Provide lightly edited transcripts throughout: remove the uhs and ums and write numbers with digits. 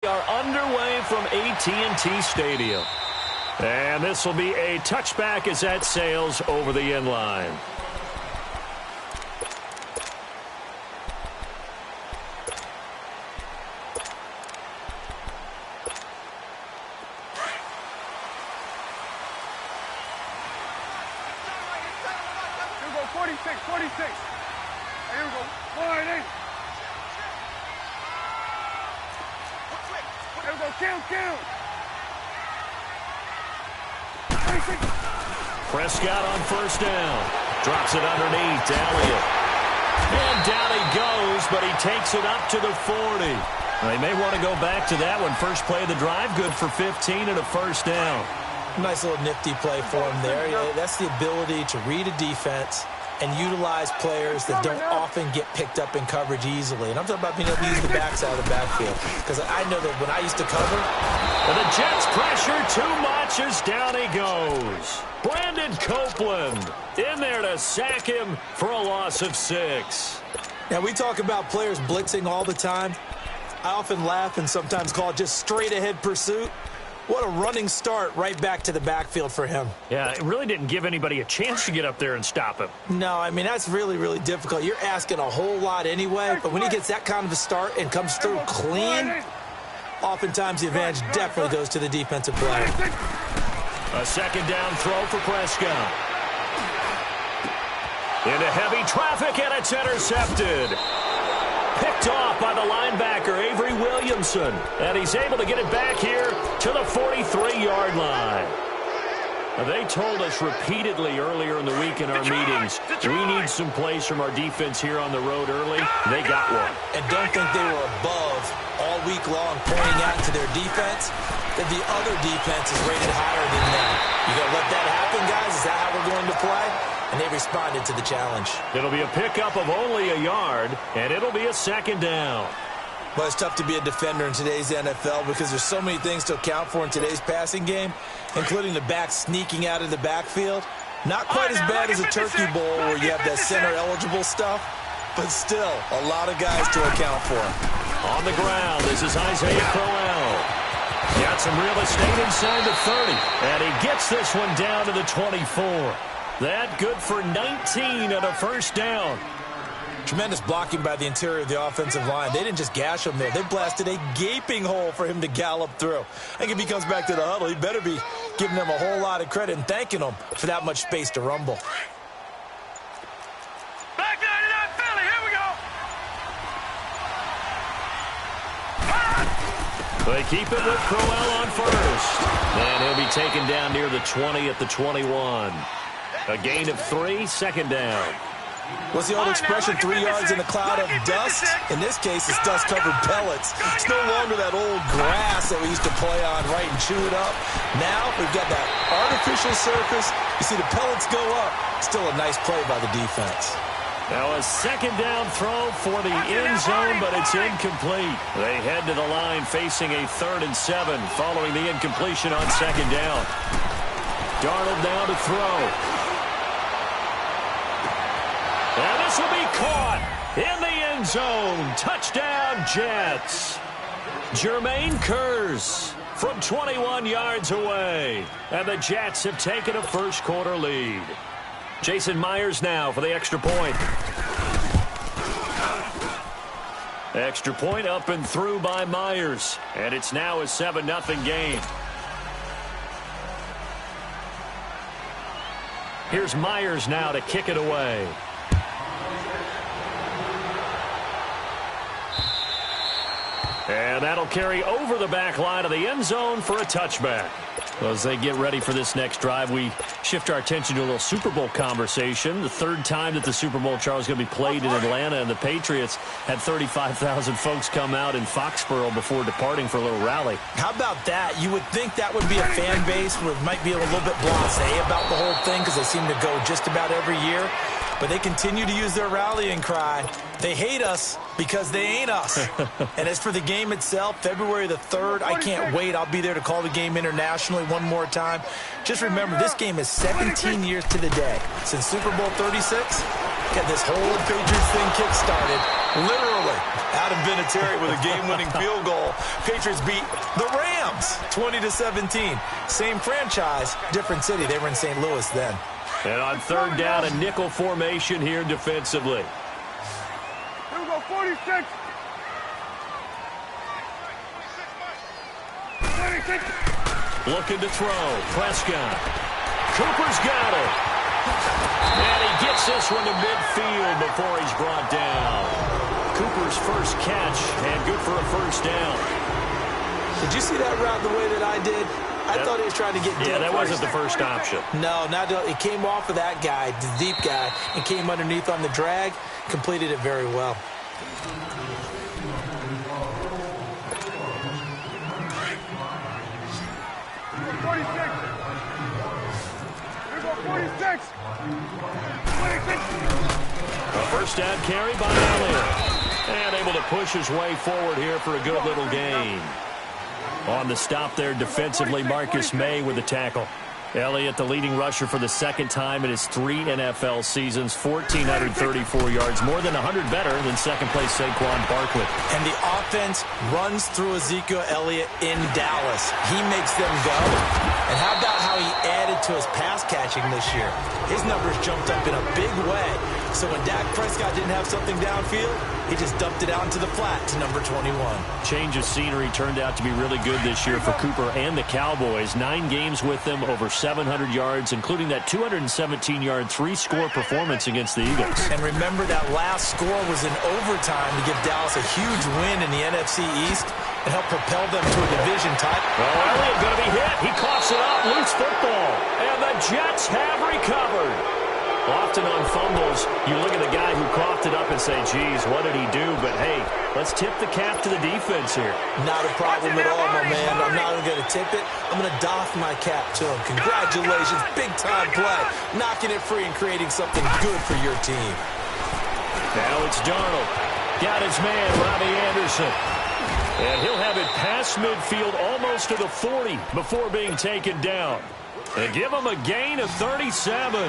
Are underway from AT&T Stadium. And this will be a touchback as that sails over the end line. Here we go, 46, 46. Here we go, 40. There we go, count. Prescott on first down. Drops it underneath to Elliott. And down he goes, but he takes it up to the 40. They may want to go back to that one. First play of the drive, good for 15 and a first down. Nice little nifty play for him there. Yeah, that's the ability to read a defense and utilize players that don't often get picked up in coverage easily. And I'm talking about being able to use the backside of the backfield. Because I know that when I used to cover... And the Jets pressure too much as down he goes. Brandon Copeland in there to sack him for a loss of 6. Now, we talk about players blitzing all the time. I often laugh and sometimes call it just straight-ahead pursuit. What a running start right back to the backfield for him. Yeah, it really didn't give anybody a chance to get up there and stop him. No, I mean, that's really, really difficult. You're asking a whole lot anyway, but when he gets that kind of a start and comes through clean, oftentimes the advantage definitely goes to the defensive player. A second down throw for Prescott. Into heavy traffic, and it's intercepted. Picked off by the linebacker, Avery Williamson. And he's able to get it back here to the 43-yard line. They told us repeatedly earlier in the week in our meetings, we need some plays from our defense here on the road early. They got one. And don't think they were above all week long pointing out to their defense that the other defense is rated higher than them. You going to let that happen, guys? Is that how we're going to play? And they responded to the challenge. It'll be a pickup of only a yard, and it'll be a second down. Well, it's tough to be a defender in today's NFL because there's so many things to account for in today's passing game, including the back sneaking out of the backfield. Not quite as bad as a turkey bowl where you have that center-eligible stuff, but still a lot of guys to account for. On the ground, this is Isaiah Crowell. Got some real estate inside the 30, and he gets this one down to the 24. That good for 19 and a first down. Tremendous blocking by the interior of the offensive line. They didn't just gash him there. They blasted a gaping hole for him to gallop through. I think if he comes back to the huddle, he better be giving them a whole lot of credit and thanking them for that much space to rumble. Back 99 Philly, here we go. They keep it with Crowell on first. And he'll be taken down near the 20 at the 21. A gain of 3, second down. What's the old expression, 3 yards in a cloud of dust? In this case, it's dust-covered pellets. It's no longer that old grass that we used to play on, right, and chew it up. Now we've got that artificial surface. You see the pellets go up. Still a nice play by the defense. Now a second down throw for the end zone, but it's incomplete. They head to the line facing a 3rd and 7 following the incompletion on second down. Darnold now to throw. And this will be caught in the end zone. Touchdown, Jets. Jermaine Kearse from 21 yards away. And the Jets have taken a first quarter lead. Jason Myers now for the extra point. Extra point up and through by Myers. And it's now a 7-0 game. Here's Myers now to kick it away. And that'll carry over the back line of the end zone for a touchback. Well, as they get ready for this next drive, we shift our attention to a little Super Bowl conversation. The 3rd time that the Super Bowl, Charles, is going to be played in Atlanta, and the Patriots had 35,000 folks come out in Foxborough before departing for a little rally. How about that? You would think that would be a fan base where it might be a little bit blasé about the whole thing because they seem to go just about every year. But they continue to use their rallying cry. They hate us because they ain't us. And as for the game itself, February the 3rd, I can't wait. I'll be there to call the game internationally one more time. Just remember, this game is 17 years to the day since Super Bowl 36. Got this whole Patriots thing kick-started, literally, out Adam Vinatieri with a game-winning field goal. Patriots beat the Rams 20-17. Same franchise, different city. They were in St. Louis then. And on third down, a nickel formation here defensively. Here we go, 46. 26. Looking to throw. Prescott. Cooper's got it. And he gets this one to midfield before he's brought down. Cooper's first catch, and good for a first down. Did you see that route the way that I did? I thought he was trying to get deep. Yeah, that wasn't the first option. No, it came off of that guy, the deep guy, and came underneath on the drag. Completed it very well. A first down carry by Elliott. And able to push his way forward here for a good little gain. On the stop there defensively, Marcus May with the tackle. Elliott, the leading rusher for the second time in his 3 NFL seasons, 1,434 yards, more than 100 better than second-place Saquon Barkley. And the offense runs through Ezekiel Elliott in Dallas. He makes them go. And how about how he added to his pass catching this year? His numbers jumped up in a big way. So when Dak Prescott didn't have something downfield, he just dumped it out into the flat to number 21. Change of scenery turned out to be really good this year for Cooper and the Cowboys. 9 games with them, over 700 yards, including that 217-yard 3-score performance against the Eagles. And remember, that last score was in overtime to give Dallas a huge win in the NFC East and help propel them to a division title. Well, Elliott going to be hit. He coughs it up, loose football. And the Jets have recovered. Often on fumbles, you look at the guy who coughed it up and say, geez, what did he do? But, hey, let's tip the cap to the defense here. Not a problem at all, my man. I'm not even going to tip it. I'm going to doff my cap to him. Congratulations. Big-time play. Knocking it free and creating something good for your team. Now it's Darnold. Got his man, Robbie Anderson. And he'll have it past midfield almost to the 40 before being taken down. And give him a gain of 37.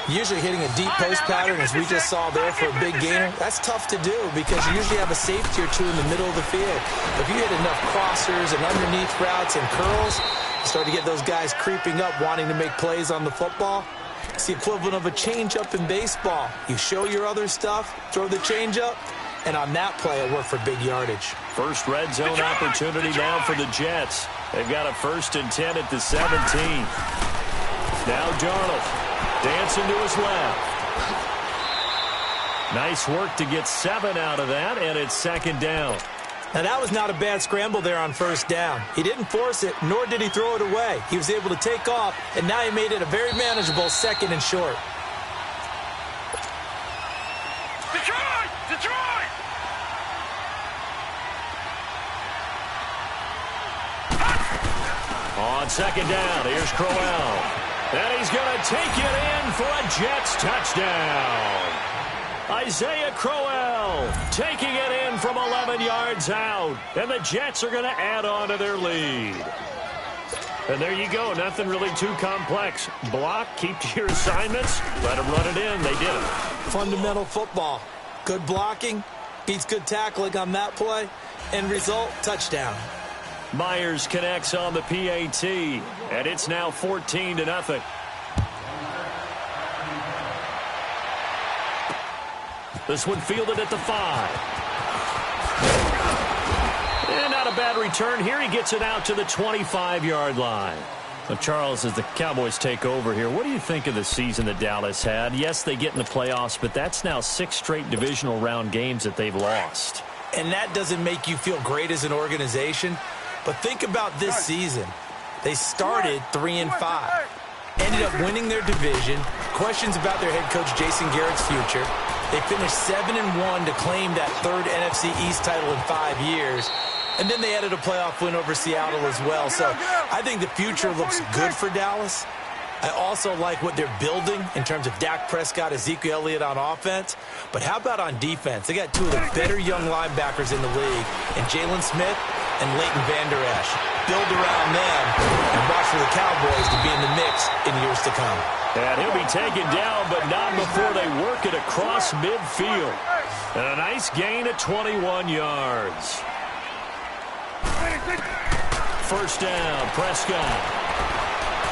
Usually hitting a deep post pattern, as we just saw there for a big gainer, that's tough to do because you usually have a safety or two in the middle of the field. If you hit enough crossers and underneath routes and curls, you start to get those guys creeping up wanting to make plays on the football. It's the equivalent of a changeup in baseball. You show your other stuff, throw the changeup, and on that play it worked for big yardage. First red zone opportunity now for the Jets. They've got a 1st and 10 at the 17. Now Darnold. Dancing to his left. Nice work to get 7 out of that, and it's 2nd down. Now, that was not a bad scramble there on 1st down. He didn't force it, nor did he throw it away. He was able to take off, and now he made it a very manageable 2nd and short. Detroit! Detroit! On 2nd down, here's Crowell. And he's going to take it in for a Jets touchdown. Isaiah Crowell taking it in from 11 yards out. And the Jets are going to add on to their lead. And there you go. Nothing really too complex. Block, keep to your assignments, let them run it in. They did it. Fundamental football. Good blocking, beats good tackling on that play. End result, touchdown. Myers connects on the PAT, and it's now 14-0. This one fielded at the 5. And not a bad return here. He gets it out to the 25-yard line. Well, Charles, as the Cowboys take over here, what do you think of the season that Dallas had? Yes, they get in the playoffs, but that's now 6 straight divisional round games that they've lost. And that doesn't make you feel great as an organization. But think about this season. They started 3-5, ended up winning their division. Questions about their head coach Jason Garrett's future. They finished 7-1 to claim that 3rd NFC East title in 5 years. And then they added a playoff win over Seattle as well. So I think the future looks good for Dallas. I also like what they're building in terms of Dak Prescott, Ezekiel Elliott on offense. But how about on defense? They got 2 of the better young linebackers in the league, and Jalen Smith and Leighton Vander Esch. Build around them and watch for the Cowboys to be in the mix in years to come. And he'll be taken down, but not before they work it across midfield. And a nice gain of 21 yards. First down, Prescott.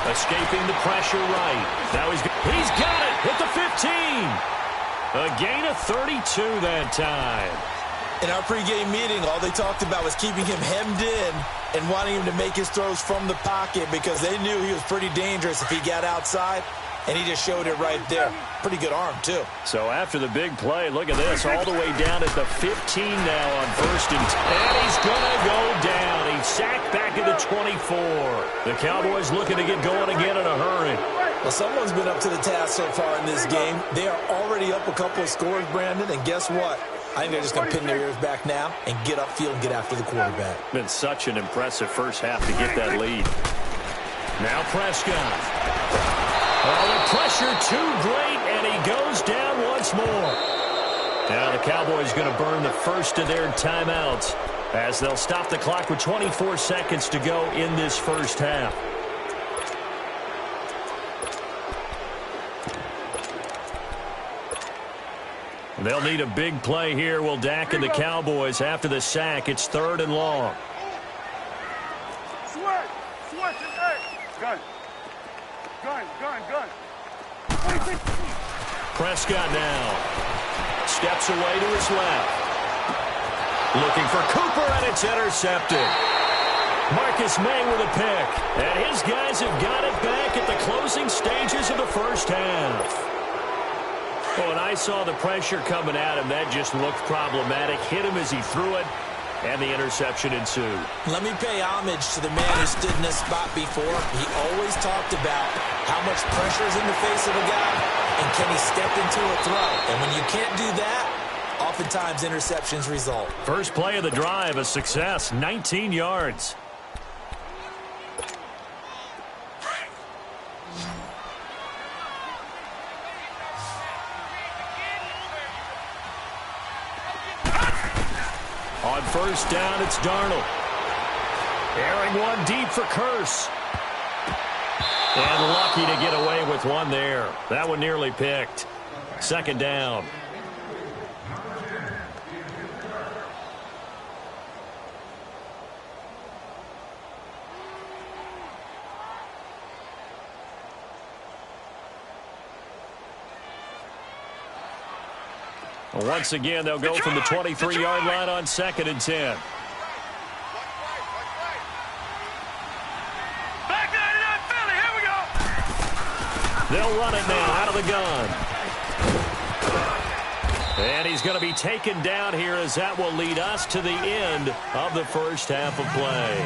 Escaping the pressure right. Now he's got it at the 15. A gain of 32 that time. In our pregame meeting, all they talked about was keeping him hemmed in and wanting him to make his throws from the pocket because they knew he was pretty dangerous if he got outside, and he just showed it right there. Pretty good arm, too. So after the big play, look at this, all the way down at the 15 now on first and 10. And he's going to go down. He's sacked back at the 24. The Cowboys looking to get going again in a hurry. Well, someone's been up to the task so far in this game. They are already up a couple of scores, Brandon, and guess what? I think they're just going to pin their ears back now and get upfield and get after the quarterback. Been such an impressive first half to get that lead. Now Prescott. Well, the pressure too great, and he goes down once more. Now the Cowboys going to burn the first of their timeouts as they'll stop the clock with 24 seconds to go in this first half. They'll need a big play here. Will Dak and the Cowboys after the sack. It's 3rd and long. Switch. Hey. Gun. Prescott now. Steps away to his left. Looking for Cooper, and it's intercepted. Marcus May with a pick. And his guys have got it back at the closing stages of the first half. Oh, and I saw the pressure coming at him. That just looked problematic. Hit him as he threw it, and the interception ensued. Let me pay homage to the man who stood in this spot before. He always talked about how much pressure is in the face of a guy, and can he step into a throw. And when you can't do that, oftentimes interceptions result. First play of the drive, a success, 19 yards. On first down, it's Darnold. Airing one deep for Curse. And lucky to get away with one there. That one nearly picked. Second down. Once again, they'll go from the 23-yard line on 2nd and 10. Back 99 Philly, here we go. They'll run it now out of the gun. And he's going to be taken down here as that will lead us to the end of the first half of play.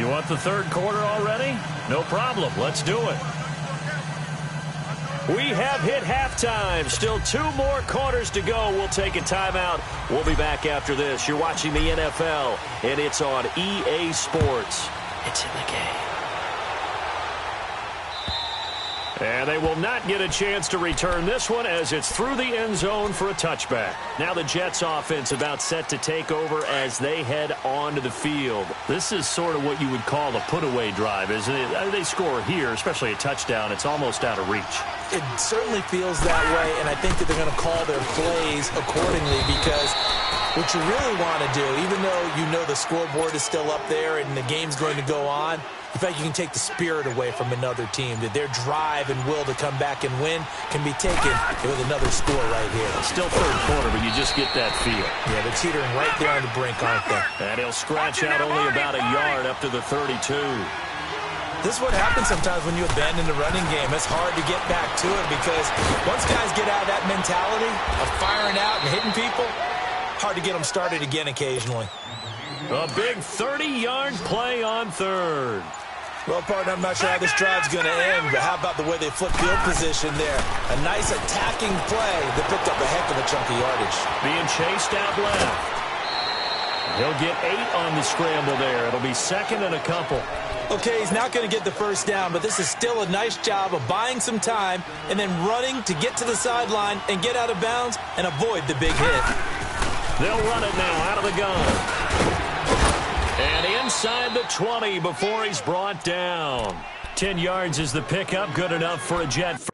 You want the third quarter already? No problem. Let's do it. We have hit halftime. Still 2 more quarters to go. We'll take a timeout. We'll be back after this. You're watching the NFL, and it's on EA Sports. It's in the game. And they will not get a chance to return this one as it's through the end zone for a touchback. Now the Jets offense about set to take over as they head onto the field. This is sort of what you would call a put-away drive, isn't it? They score here, especially a touchdown. It's almost out of reach. It certainly feels that way, and I think that they're going to call their plays accordingly because what you really want to do, even though you know the scoreboard is still up there and the game's going to go on, in fact, you can take the spirit away from another team, that their drive and will to come back and win can be taken with another score right here. Still third quarter, but you just get that feel. Yeah, they're teetering right there on the brink, aren't they? And he'll scratch out only about a yard up to the 32. This is what happens sometimes when you abandon the running game. It's hard to get back to it because once guys get out of that mentality of firing out and hitting people, hard to get them started again occasionally. A big 30-yard play on third. Well, partner, I'm not sure how this drive's going to end, but how about the way they flip field position there? A nice attacking play that picked up a heck of a chunk of yardage. Being chased out left. He'll get 8 on the scramble there. It'll be second and a couple. Okay, he's not going to get the first down, but this is still a nice job of buying some time and then running to get to the sideline and get out of bounds and avoid the big hit. They'll run it now out of the gun. And inside the 20 before he's brought down. 10 yards is the pickup, good enough for a Jet.